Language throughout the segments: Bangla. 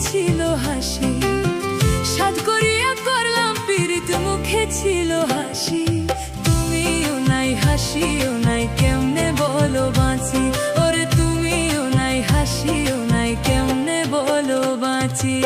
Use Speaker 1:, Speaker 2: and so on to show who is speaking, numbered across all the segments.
Speaker 1: ছিল হাসি, সাধ করিয়া করলাম পীড়িত মুখে ছিল হাসি। তুমিও নাই হাসিও নাই কেমনে বলো বাঁচি, ওরে তুমিও নাই হাসিও নাই কেমনে বলো বাঁচি।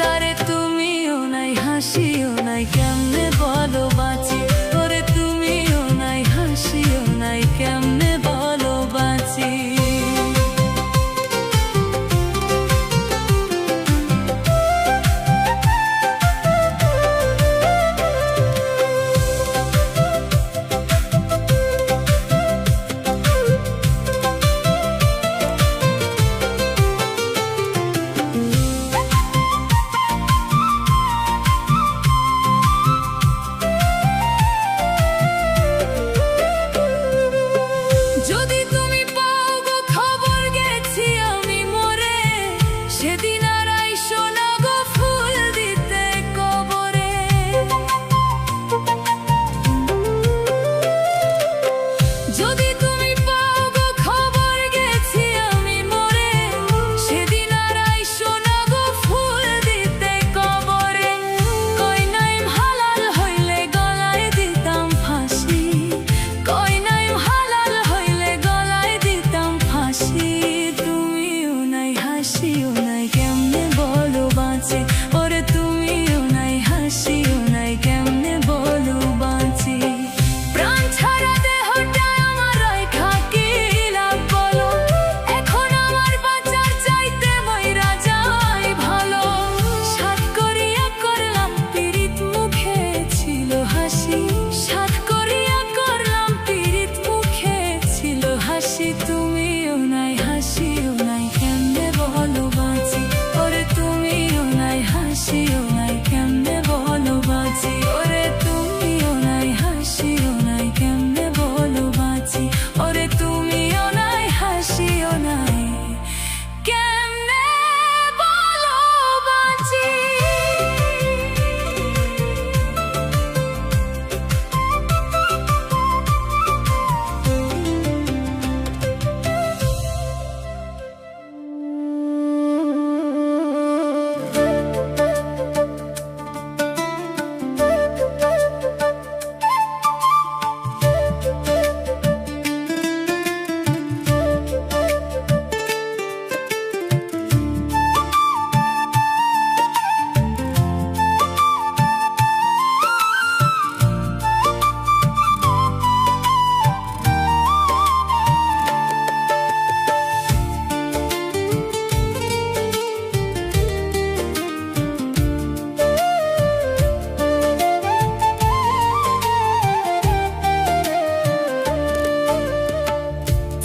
Speaker 1: তারে তুমিও নাই হাসিও নাই কেমনে বলো বাঁচি, ওরে তুমিও নাই হাসিও নাই কেমনে বলো বাঁচি। তুমিও নাই হাসিও নাই কেমনে বলো বাঁচি, ওরে তুমিও নাই হাসিও নাই কেমনে বলো বাঁচি, ওরে তুমিও নাই হাসিও নাই কেমনে বলো বাঁচি, ওরে তুমিও নাই হাসিও নাই কেমনে বলো বাঁচি।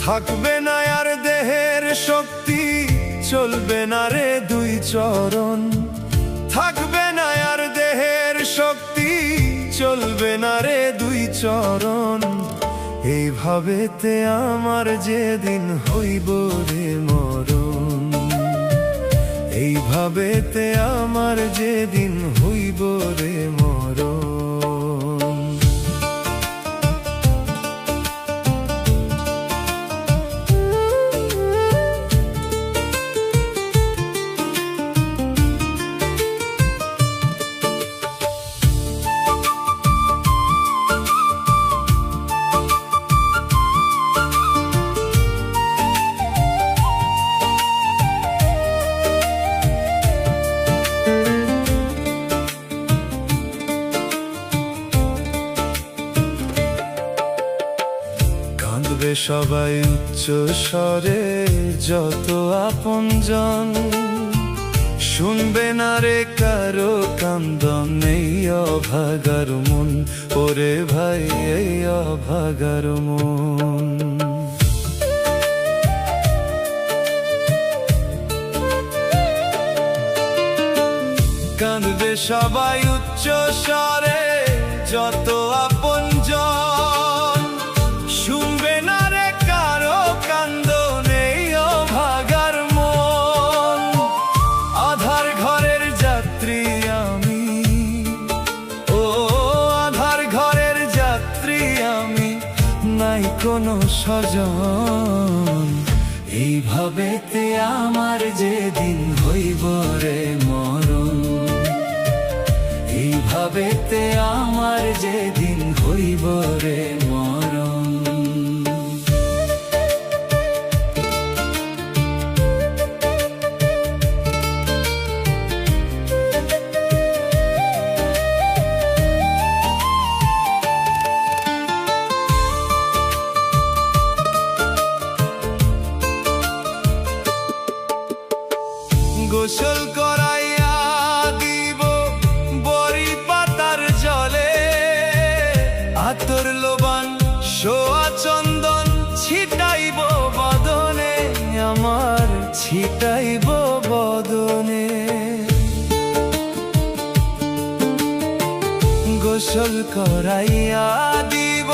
Speaker 2: থাকবে না আর দেহের শক্তি, চলবে না রে দুই চরণ। থাকবে না আর দেহের শক্তি, চলবে না রে দুই চরণ। এইভাবেতে আমার যেদিন হইব রে মরণ, এইভাবেতে আমার যেদিন হইব রে মরণ। কাঁদবে সবাই উচ্চ স্বরে, যত আপনজন শুনবে না রে কারো কান্দন। এই অভাগার মন, ওরে ভাই এই অভাগার মন। কাঁদবে সবাই উচ্চ স্বরে, যত আপনজন শুনবে না রে কারো কান্দন। এই অভাগার মন, আধার ঘরের যাত্রী আমি, ও আধার ঘরের যাত্রী আমি, নাই কোনো স্বজন। এইভাবেতে আমার যেদিন হইব রে মরণ, এইভাবেতে আমার যেদিন হইব রে মরণ। গোসল করাইয়া দিব বড়ি পাতার জলে, আতর লোবান সোয়া চন্দন ছিটাইব বদনে আমার, ছিটাইব বদনে। গোসল করাইয়া দিব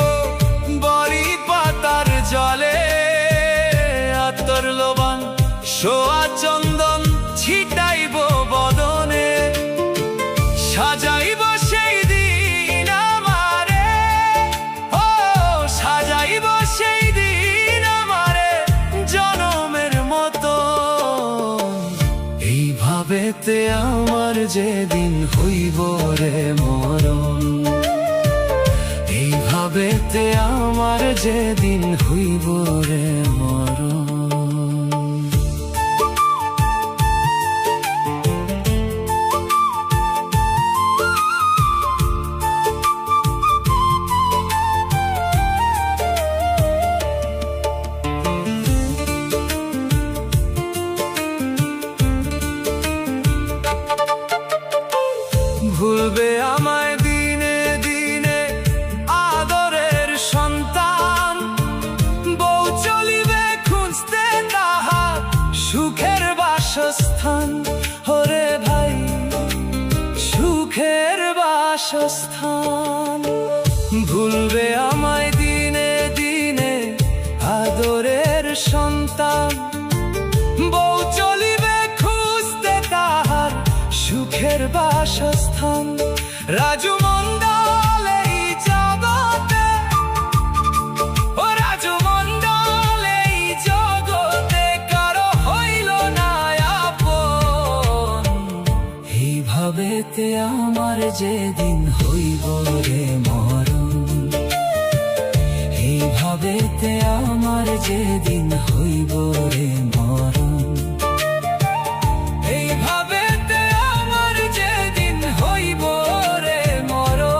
Speaker 2: বড়ি পাতার জলে, আতর লোবান সোয়া চন্দন ছিটাইব বদনে। সাজাইব সেই দিন আমারে, ও সাজাইব সেই দিন আমারে জনমের মতো। এইভাবেতে আমার যেদিন হইব রে মরণ, এইভাবেতে আমার যেদিন হইব রে মরণ। ভুলবে আমায় দিনে দিনে আদরের সন্তান, বউ চলিবে খুঁজতে তাহার সুখের বাসস্থান। ওরে ভাই সুখের বাসস্থান। ভুলবে আমায় দিনে দিনে আদরের সন্তান, বউ চলিবে খুঁজতে তাহার সুখের বাসস্থান। রাজু মন্ডল এই জগতে, ও রাজু মন্ডল এই জগতে কারো হইল না আপন। এইভাবেতে আমার যেদিন হইব রে মরণ, এইভাবেতে আমার যেদিন হইব রে মরণ। এইভাবেতে আমার যেদিন হইব রে মরণ।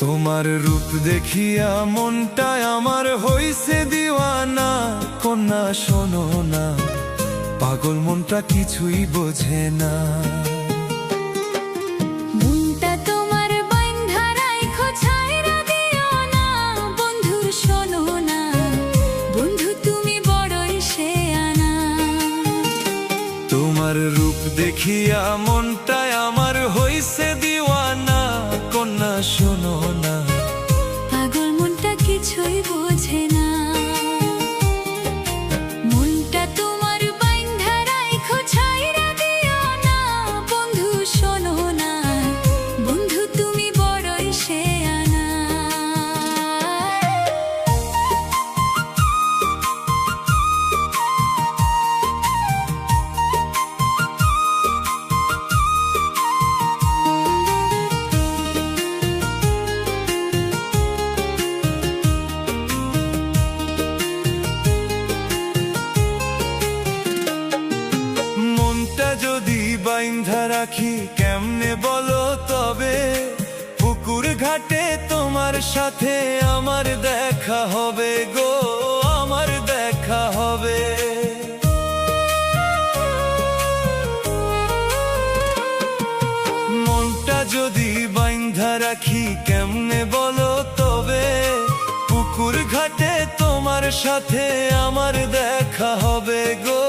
Speaker 2: তোমার রূপ দেখিয়া মনটায় আমার হইছে দিওয়ানা। কন্যা শোনো না, পাগল মনটা কিছুই বোঝে না।
Speaker 1: মনটা তোমার বাইন্ধা রাইখো ছাইরা দিও না। বন্ধু শোনো না, বন্ধু তুমি বড়ই শেয়ানা।
Speaker 2: তোমার রূপ দেখিয়া মনটায় আমার হইছে দিওয়ানা। রাখি কেমনে বলো তবে, পুকুর ঘাটে তোমার সাথে আমার দেখা হবে গো, আমার দেখা হবে। মনটা যদি বাইন্ধা রাখি কেমনে বলো তবে, পুকুর ঘাটে তোমার সাথে আমার দেখা হবে গো,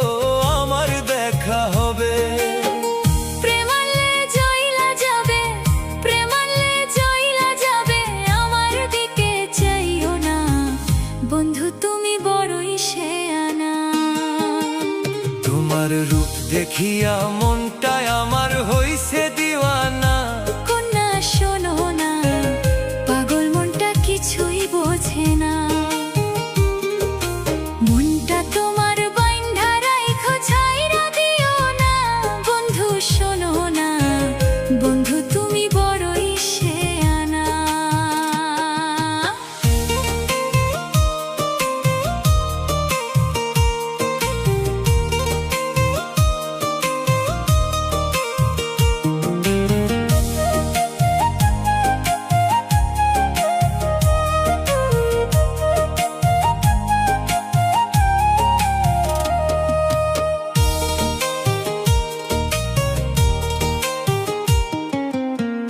Speaker 2: আমার দেখা হবে।
Speaker 1: প্রেমালে জয়লা যাবে, প্রেমালে জয়লা যাবে, আমার দিকে চাইও না বন্ধু তুমি বড়ই শেয়ানা।
Speaker 2: তোমার রূপ দেখিয়া মনটায় আমার হইছে দিওয়ানা।
Speaker 1: কন্যা শোনো না, পাগল মনটা কিছুই বোঝে না। মনটা তোমার বাইন্ধা রাইখো ছাইরা দিও না, বন্ধু শোনো না, বন্ধু তুমি বড়ই শেয়ানা।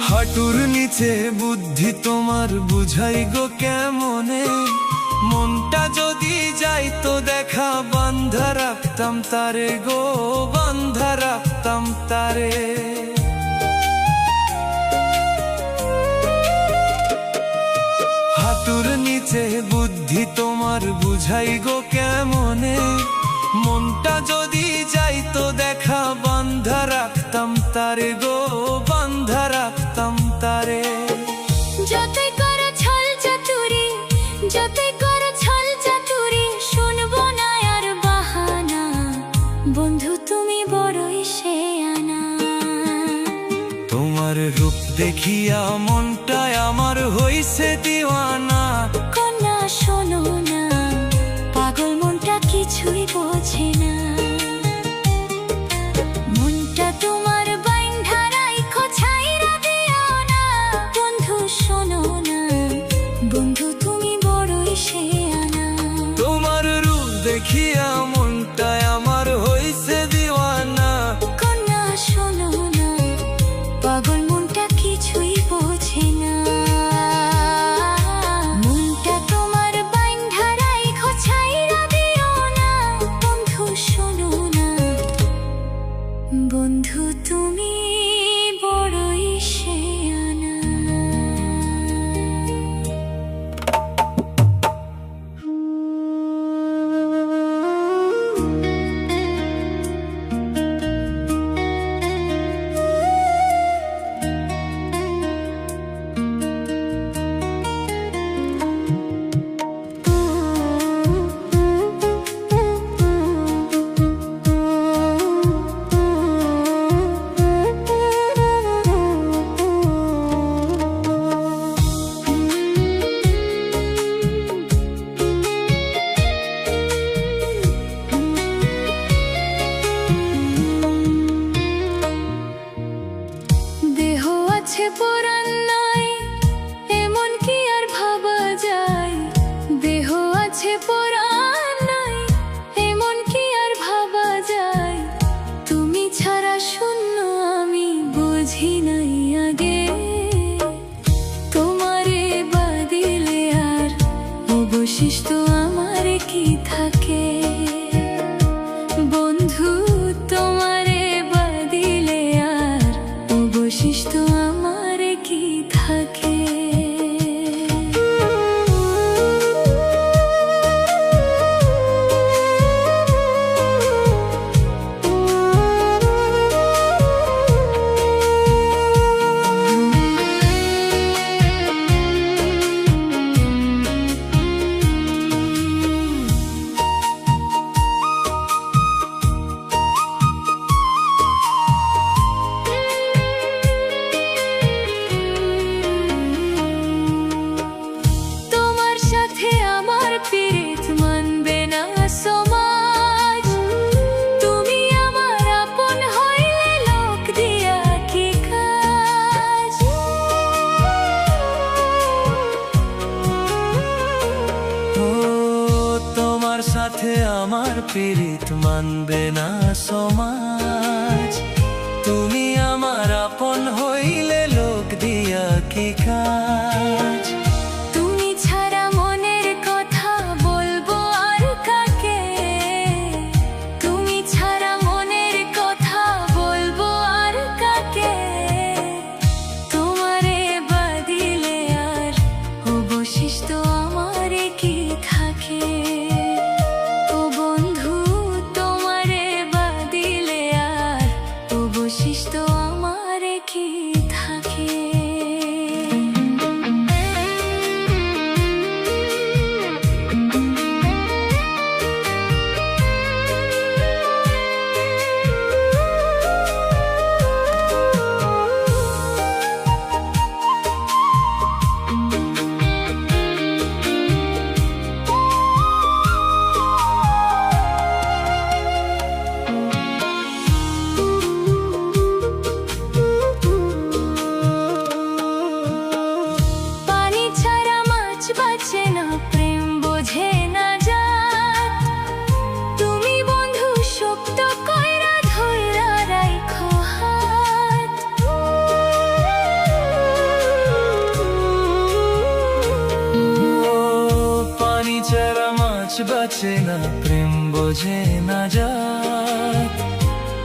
Speaker 2: হাঁটুর নিচে বুদ্ধি তোমার বুঝাই গো কেমনে, মনটা যদি যাইতো দেখা বান্ধা রাখতাম তারে গো, বান্ধা রাখতাম তারে। হাঁটুর নিচে বুদ্ধি তোমার বুঝাই গো কেমনে, মনটা যদি যাইতো দেখা বান্ধা রাখতাম তারে গো, বান্ধা রাখতাম তারে।
Speaker 1: যতই করো ছল চাতুরি, যতই করো ছল চাতুরি, শুনবো না আর বাহানা, বন্ধু তুমি বড়ই শেয়ানা।
Speaker 2: তোমার রূপ দেখিয়া মনটায় আমার হইছে দিওয়ানা।
Speaker 1: কন্যা শোনো না, পাগল মনটা কিছুই বোঝে না। মনটা তোমার বাইন্ধা রাইখো ছাইরা দিও না, বন্ধু শোনো না, বন্ধু তুমি বড়ই শেয়ানা।
Speaker 2: তোমার রূপ দেখিয়া মনটায় আমার হইছে দিওয়ানা।
Speaker 1: কন্যা শোনো না, পাগল মনটা কিছুই বোঝে না। মনটা তোমার বাইন্ধা রাইখো ছাইরা দিও না, বন্ধু শোনো না, বন্ধু তুমি বড়ই শেয়ানা। দেহ আছে পরাণ নাই, এমন কি আর ভাবা যায়। দেহ আছে পরাণ নাই, এমন কি আর ভাবা যায়। তুমি ছাড়া শূন্য আমি বুঝি নাই আগে, তোমারে বাদিলে আর অবশিষ্ট আমার কি থাকে। বন্ধু তোমারে বাদিলে আর অবশিষ্ট আমার কি থাকে।
Speaker 2: পীড়িত মানবে না সমাজ। তুমি আমার আপন হইলে লোক দিয়া কি কাজ।
Speaker 1: তুমি ছাড়া মনের কথা বলবো আর কাকে, তুমি ছাড়া মনের কথা বলবো আর কাকে। তোমারে বাদিলে আর অবশিষ্ট আমারে কি থাকে। ও বন্ধু তোমারে বাদিলে আর অবশিষ্ট আমারে কি থাকে। পানি ছাড়া মাছ বাঁচে না, প্রেম বোঝে না জাত। তুমি বন্ধু শক্ত কইরা ধইরা রাইখো হাত।
Speaker 2: পানি ছাড়া মাছ বাঁচে না, প্রেম বোঝে না জাত।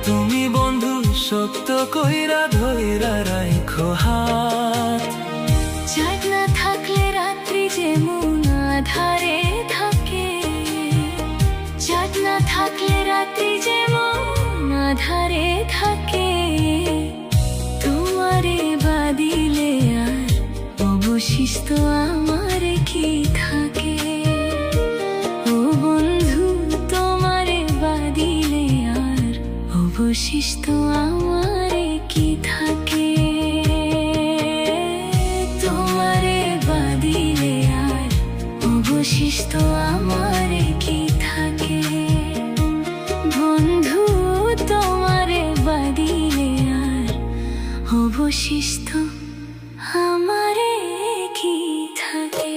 Speaker 2: তুমি বন্ধু শক্ত কইরা ধইরা রাইখো হাত।
Speaker 1: চাঁদ না থাকলে রাত্রি যেমন আধারে থাকে, চাঁদ না থাকলে রাত্রি যেমন আধারে থাকে। তোমারে বাদিলে আর অবশিষ্ট আমারে কি থাকে। ও বন্ধু তোমারে বাদিলে আর অবশিষ্ট আমারে কি থাকে। তোমারে বাদিলে আর অবশিষ্ট আমারে কি থাকে। বন্ধু তোমারে বাদিলে আর অবশিষ্ট আমারে কি থাকে।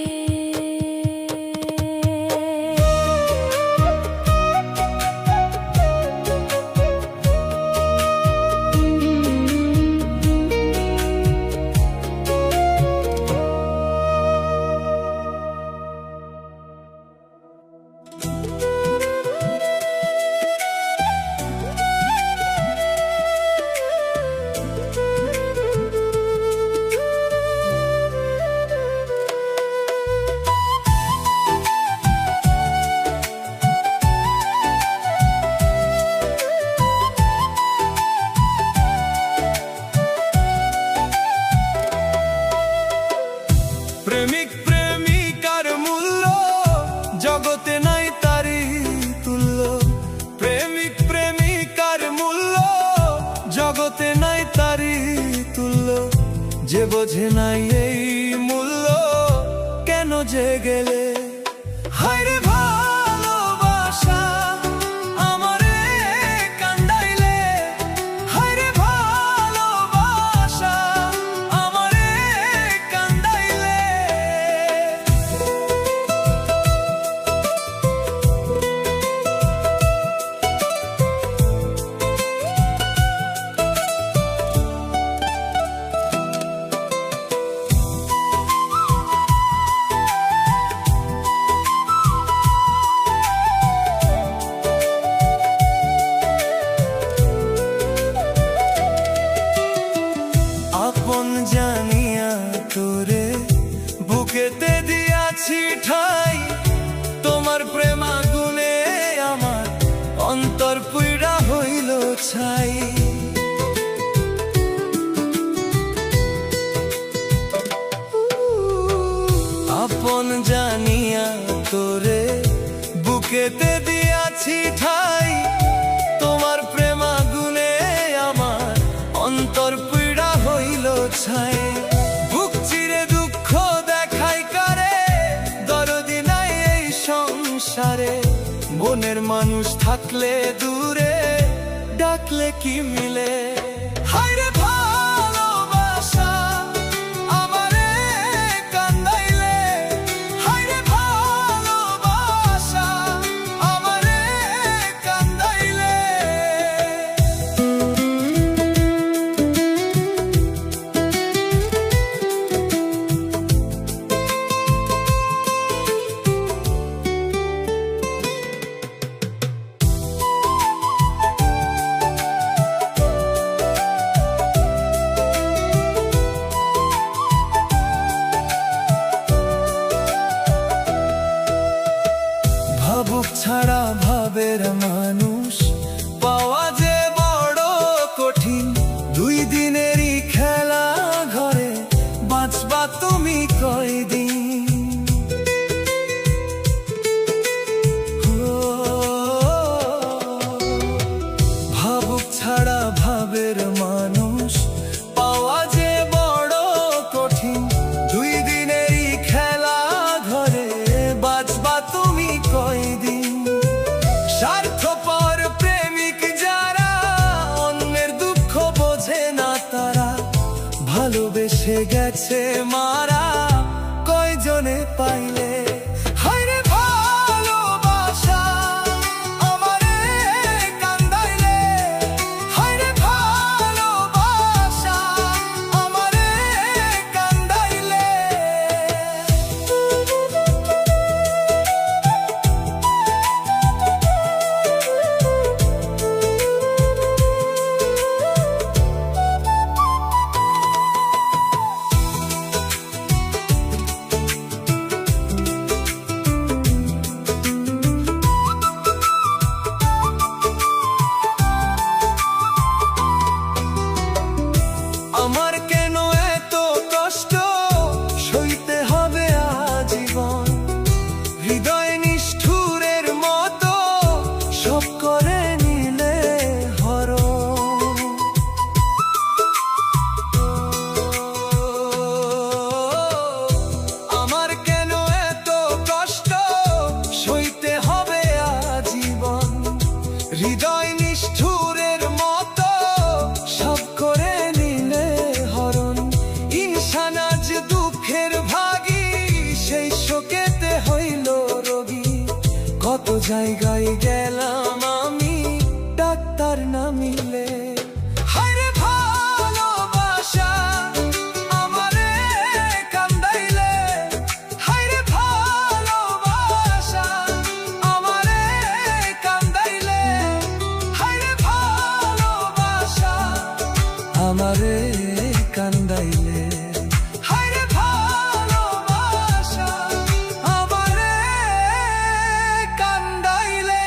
Speaker 2: প্রেমিক প্রেমিকার মূল্য জগতে নাই তারি তুল্য। প্রেমিক প্রেমিকার মূল্য জগতে নাই তারি তুল্য। যে বোঝে নাই এই মূল্য কেন যে গেলে। হায়রে ভালোবাসা আমারে কান্দাইলে। হায়রে ভালোবাসা আমারে কান্দাইলে। আপন জানিয়া তোরে বুকেতে দিয়াছি ঠাই। তোমার প্রেম আগুনে আমার অন্তর পুইড়া হইল ছাই। আপন জানিয়া তোরে বুকেতে দিয়াছি ঠাই। তোমার প্রেম আগুনে আমার অন্তর পুইড়া হইল ছাই। বুক চিরে দুঃখ দেখাই কারে, দরদি নাই এই সংসারে। মনের মানুষ থাকলে দূরে, ডাকলে কি মিলে। হায়রে ভালোবাসা আমারে কান্দাইলে। হায়রে ভালোবাসা আমারে ভালোবেসে গেছে মারা কয়জনে পাইলে। হায়রে ভালোবাসা আমারে কান্দাইলে, হায়রে ভালোবাসা আমারে কান্দাইলে। আমার কেন এত কষ্ট সইতে হবে আজীবন, হৃদয় নিষ্ঠুরের মতো সব করে নিলে হরণ। আমার কেন এত কষ্ট সইতে হবে আজীবন, হৃদয় নিষ্ঠুরের মতো সব করে নিলে হরণ। ইনসান আজ দুঃখের ভাগী, সেই শোকেতে হইল রোগী। কত জায়গায় গেলাম আমি ডাক্তার না মিলে। হায়রে ভালোবাসা আমারে কান্দাইলে, হায়রে ভালোবাসা আমারে কান্দাইলে, হায়রে ভালোবাসা আমারে কান্দাইলে, হায়রে ভালোবাসা আমারে কান্দাইলে।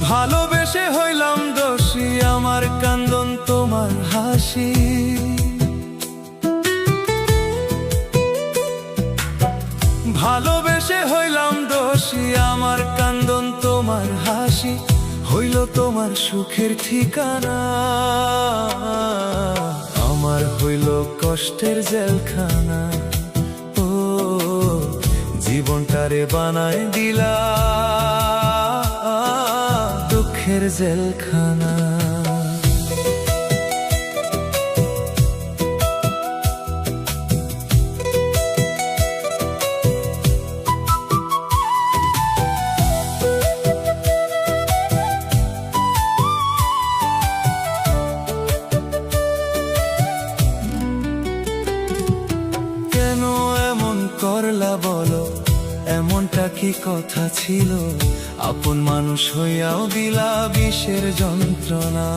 Speaker 2: ভালোবেসে হইলাম দোষী, আমার কান্দন তোমার হাসি। ভালোবেসে হইলাম দোষী, আমার কান্দন তোমার হাসি। হইল তোমার সুখের ঠিকানা, আমার হইল কষ্টের জেলখানা। ও জীবনটারে বানায় দিলা দুঃখের জেলখানা। কেন এমন করলা বলো, এমনটা কি কথা ছিল? আপন মানুষ হইয়াও দিলা বিষের যন্ত্রণা।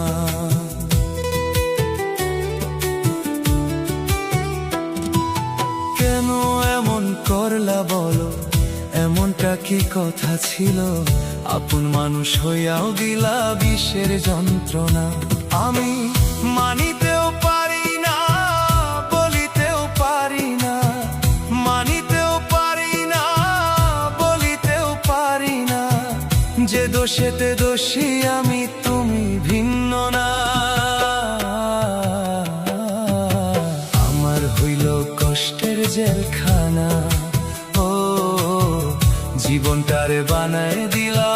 Speaker 2: কেন এমন করলা বলো, এমনটা কি কথা ছিল? আপন মানুষ হইয়াও দিলা বিষের যন্ত্রণা। আমি মানিতেও পারি না, বলিতেও পারি না, মানিতেও পারি না, বলিতেও পারি না, যে দোষেতে দোষী আমি তুমি ভিন্ন না। আমার হইল কষ্টের জেলখানা, ও জীবনটারে বানায় দিলা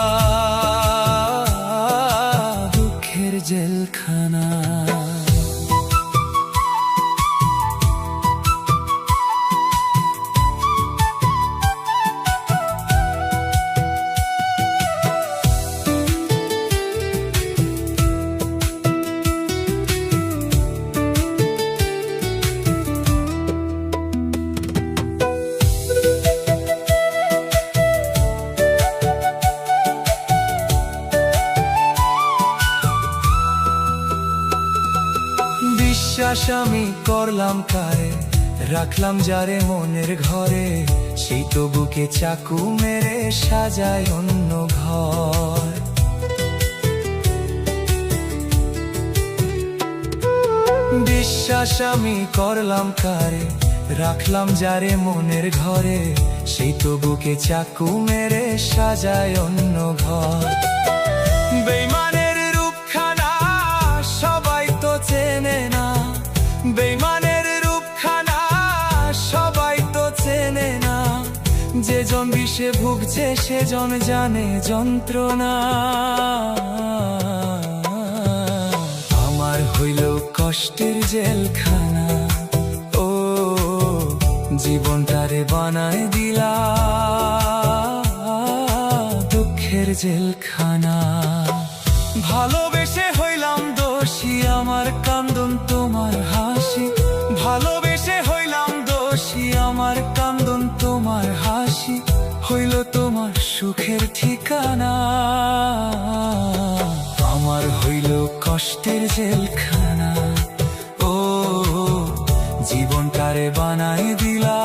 Speaker 2: দুঃখের জেলখানা। বিশ্বাস আমি করলাম কারে, রাখলাম যারে মনের ঘরে, সেই তো বুকে চাকু মেরে সাজায় অন্য ঘর। বিশ্বাস আমি করলাম কারে, রাখলাম যারে মনের ঘরে, সেই তো বুকে চাকু মেরে সাজায় অন্য ঘর। বেইমানের রূপখানা সবাই তো চেনে না, বেইমানের রূপখানা সবাই তো চেনে না, যে জন বিষে ভুগছে সেজন জানে যন্ত্রণা। আমার হইল কষ্টের জেলখানা, ও জীবনটারে বানায় দিলা দুঃখের জেলখানা। ভালোবেসে হইলাম দোষী, আমার কান্দন তোমার হাসি, ভালোবেসে হইলাম দোষী, আমার কান্দন তোমার হাসি, হইল তোমার সুখের ঠিকানা। আমার হইল কষ্টের জেলখানা, ও জীবনটারে বানায় দিলা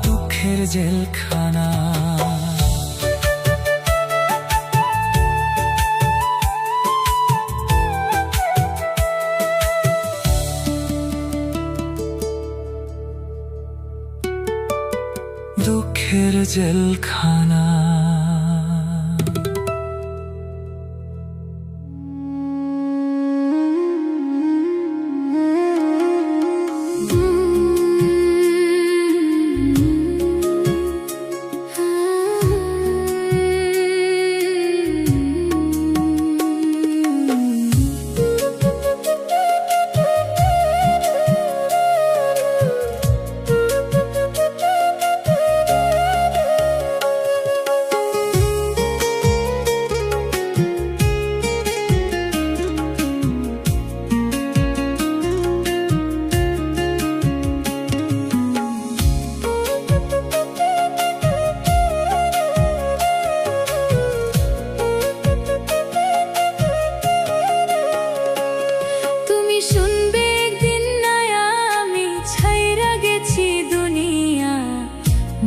Speaker 2: দুঃখের জেলখানা। দুঃখের জেলখানা।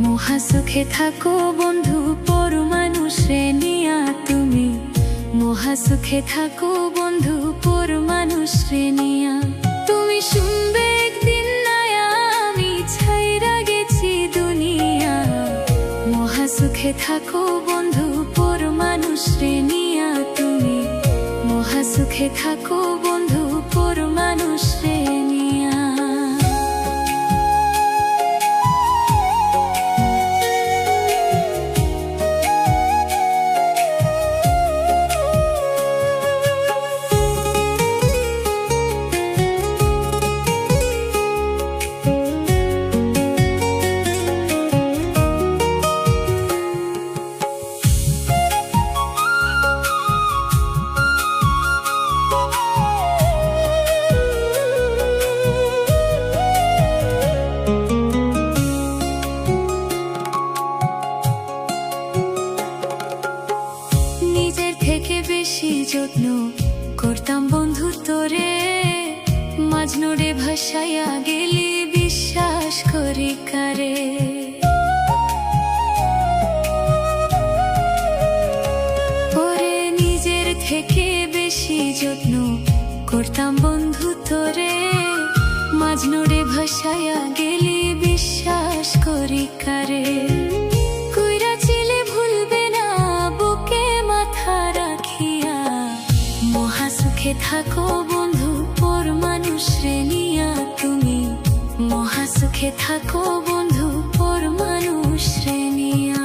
Speaker 1: মহাসুখে থাকো বন্ধু পর মানুষে নিয়া, তুমি মহাসুখে থাকো বন্ধু পর মানুষে নিয়া। তুমি শুনবে একদিন নায়া আমি ছাইরা গেছি দুনিয়া, মহাসুখে থাকো বন্ধু পর মানুষে নিয়া, তুমি মহাসুখে থাকো বন্ধু পর মানুষে নিয়া। যত্ন করতাম বন্ধু তোরে, মাজনুরে ভাসাইয়া গেলি বিশ্বাস করি কারে। ওরে নিজের থেকে বেশি যত্ন করতাম বন্ধু তোরে, মাজনুরে ভাসাইয়া গেলি বিশ্বাস করি কারে। মহাসুখে থাকো বন্ধু পর মানুষে নিয়া, তুমি মহাসুখে থাকো বন্ধু পর মানুষে নিয়া।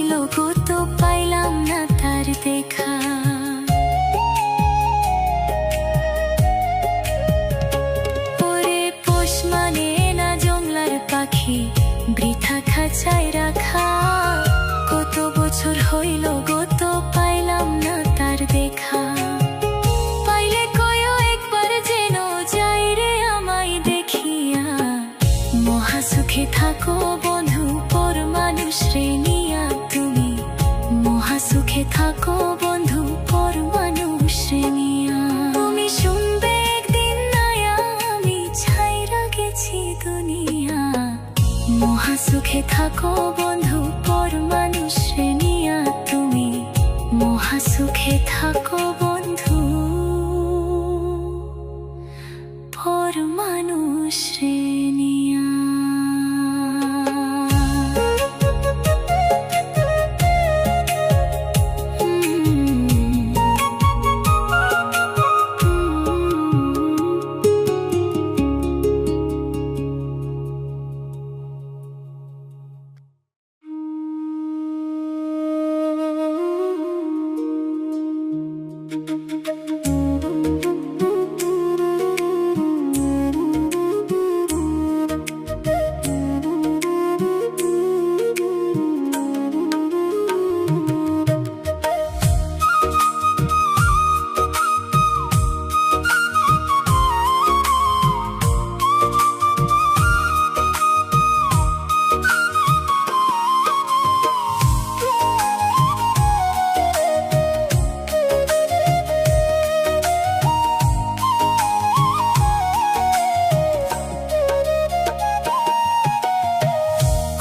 Speaker 1: হইল গো তো পাইলাম না তার দেখা। ওরে পোষ মানে না জংলার পাখি, বৃথা খাঁচায় রাখা। কত বছর হইল গো তো পাইলাম না তার দেখা। পাইলে কয়ও একবার যেন যাই রে আমায় দেখিয়া। মহা সুখে থাকো বন্ধু পর মানুষ রে নিয়া তুমি। মহা সুখে থাকো বন্ধু পর মানুষ রে নিয়া। তুমি শুনবে একদিন নায়া আমি ছাইরা গেছি দুনিয়া। মহা সুখে থাকো বন্ধু পর মানুষ রে নিয়া তুমি। মহা সুখে থাকো বন্ধু পর মানুষ রে নিয়া।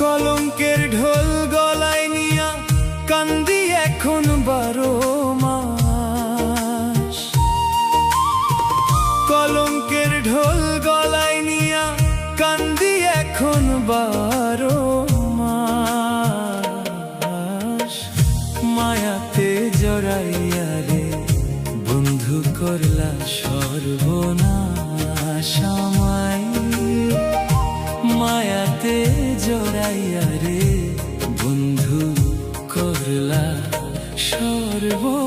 Speaker 2: কলঙ্কের ঢোল গলায় নিয়া কান্দি এখন 12 মাস। কলঙ্কের ঢোল গলায় নিয়া কান্দি এখন 12 মাস। মায়াতে জড়াইয়া রে বন্ধু করলা সর্বনাশ আমায়। মায়াতে জড়াইয়া রে বন্ধু করলা সর্বনাশ।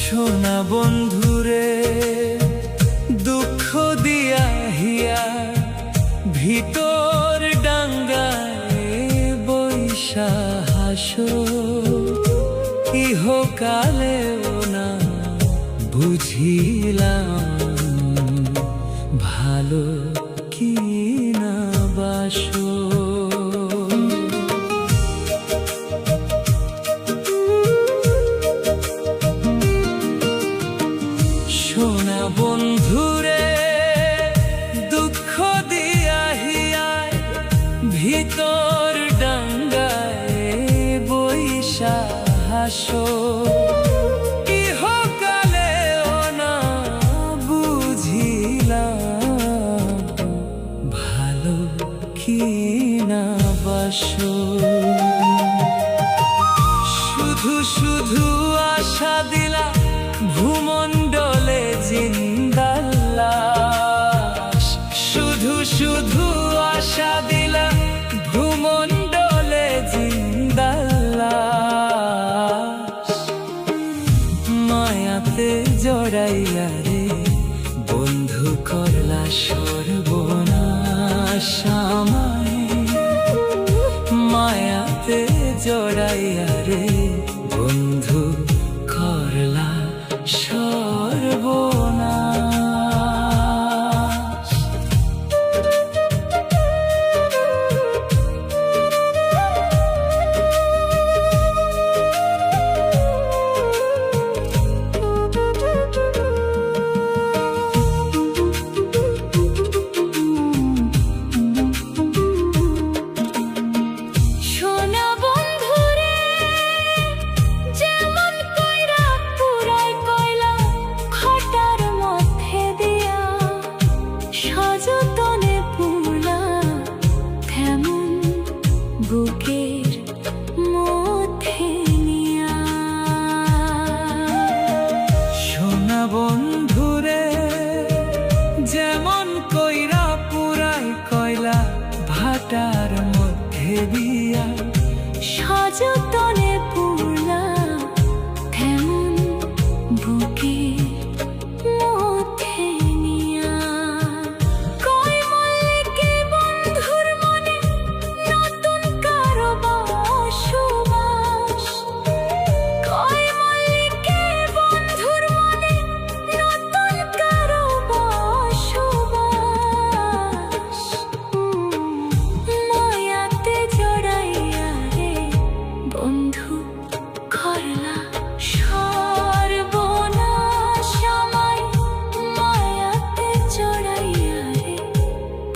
Speaker 2: সোনা বন্ধুরে দুঃখ দিয়া হিয়া ভিতর ডাঙ্গায় বৈশা হাসো। ইহকালেও না বুঝিলাম ভালো কি না বাসো। সোনা বন্ধুরে দুঃখ দিয়া হিয়ায় ভিতর ডাঙ্গায় বৈশা হাসো। ইহকালেও না বুঝিলাম ভালো কি না বাসো। শুধু শুধু আশা দিলা ভূমণ্ডলে জিন্দাল্লাস। শুধু শুধু আশা দিলা ভূমণ্ডলে জিন্দাল্লাস। মায়াতে জড়াইয়া রে বন্ধু করলা সর্বনাশ আমায়। মায়াতে জড়াইয়া রে বন্ধু করলা সর্বনাশ।
Speaker 1: বুকের মধ্যে নিয়া।
Speaker 2: সোনা বন্ধুরে যেমন কইরা পুরাই কয়লা ভাটার মধ্যে দিয়া,
Speaker 1: সযতনে পুরলা তেমন বুকের মধ্যে নিয়া। কই মল্লিকে বন্ধুর মনে নতুন কারো বসবাস। কই মল্লিকে বন্ধুর মনে নতুন কারো বসবাস। মায়াতে জড়াইয়া রে বন্ধু করলা সর্বনাশ আমায়। মায়াতে জড়াইয়া রে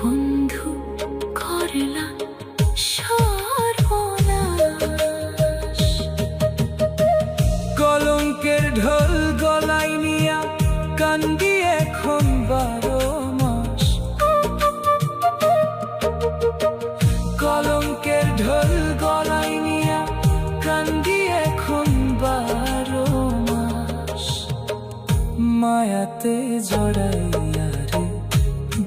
Speaker 1: বন্ধু করলা সর্বনাশ।
Speaker 2: কলঙ্কের ঢোল গলাই নিয়া কান্দি এখন 12 মাস। কলঙ্কের ঢোল গলাই নিয়া কান্দি এখন 12 মাস। মায়াতে জড়াইয়া রে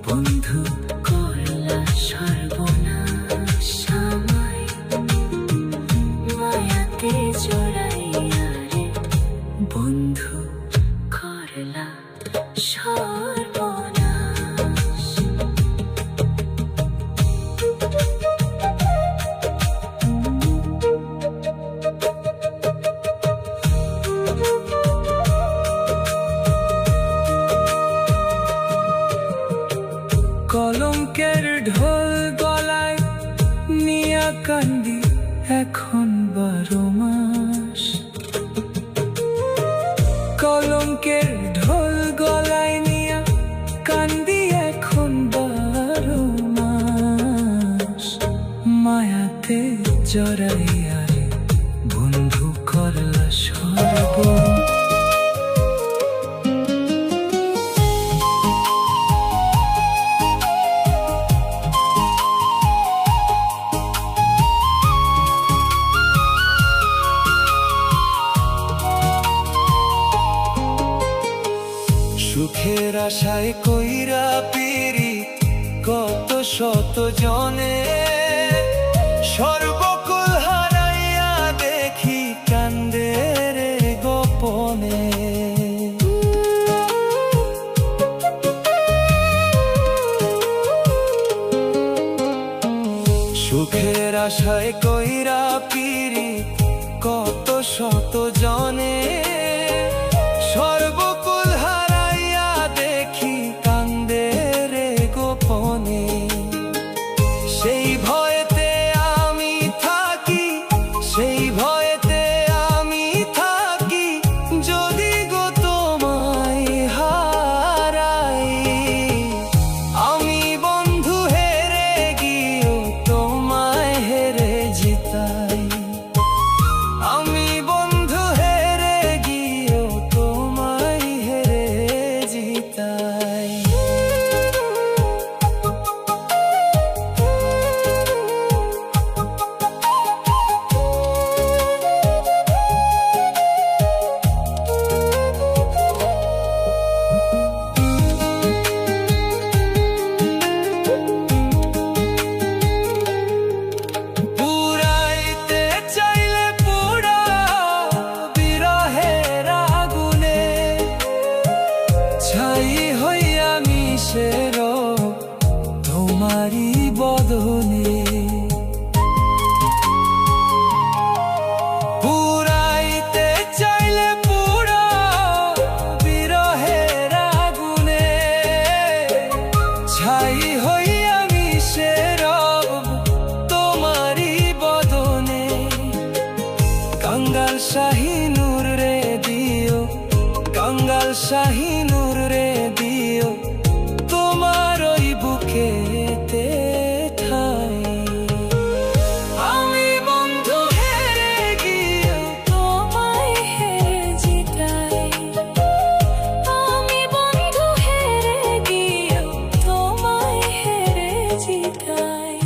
Speaker 2: বন্ধু
Speaker 1: করলা সর্বনাশ আমায়। মায়াতে জড়াইয়া রে বন্ধু করলা সর্বনাশ।
Speaker 2: কলঙ্কের ঢোল গলায় নিয়া কান্দি এখন 12 মাস। কলঙ্কের ঢোল গলায় নিয়া কান্দি এখন 12 মাস। মায়াতে জড়াইয়া রে বন্ধু করলা সর্বনাশ। সুখের আশায় কইরা পিরি কত শত জনে, সর্বকুল হারাইয়া দেখি কান্দে রে গোপনে। সুখের আশায় কইরা পিরি কত শত জনে, সর্বকুল হারাইয়া দেখি কান্দে রে গোপনে। সেই ভয়েতে আমি থাকি, সেই ভয়েতে আমি থাকি, যদি গো তোমায় হারাই। আমি বন্ধু হেরে গিয়েও তোমায় হেরে জিতাই। আমি বন্ধু হেরে গিয়েও তোমায় হেরে জিতাই। পুরাইতে চাইলে পুরাও বিরহের আগুনে, ছাই হইয়া মিশে রব তোমারই বদনে। পুরাইতে চাইলে পুরাও বিরহের আগুনে, ছাই হইয়া মিশে রব তোমারই বদনে। কাঙ্গাল শাহিনুর রে দিও, কাঙ্গাল শাহিনুর রে দিও, তোমার ওই বুকেতে ঠাই। আমি বন্ধু হেরে গিয়েও
Speaker 1: তোমায় হেরে জিতাই। আমি বন্ধু হেরে গিয়েও তোমায় হেরে জিতাই।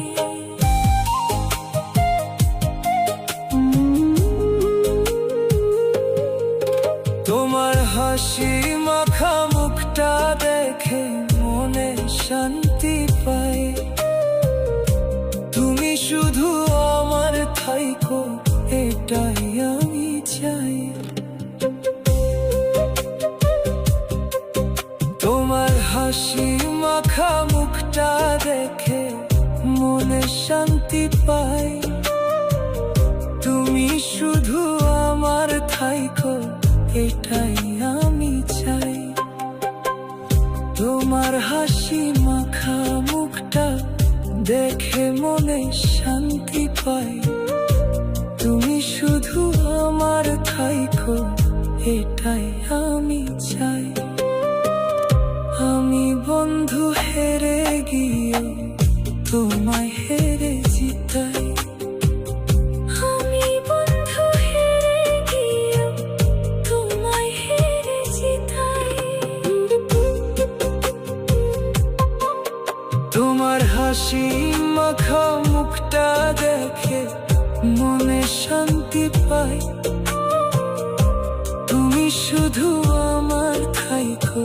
Speaker 2: হাসি মাখা মুখটা দেখে মনে শান্তি পাই। তুমি শুধু আমার থাইকো, এটাই আমি চাই। তোমার হাসি মাখা মুখটা দেখে মনে শান্তি পাই। তুমি শুধু আমার থাইকো, এটাই আমি চাই। তোমার হাসি মাখা মুখটা দেখে মনে শান্তি পাই। তুমি শুধু আমার থাইকো, এটাই আমি চাই। আমি বন্ধু হেরে গিয়ে তোমায় হেরে জিতাই।
Speaker 1: আমি বন্ধু হেরে গিয়ে তোমায় হেরে জিতাই।
Speaker 2: তোমার হাসি মাখা মুখটা দেখে মনে শান্তি পাই। তুমি শুধু আমার থাইকো,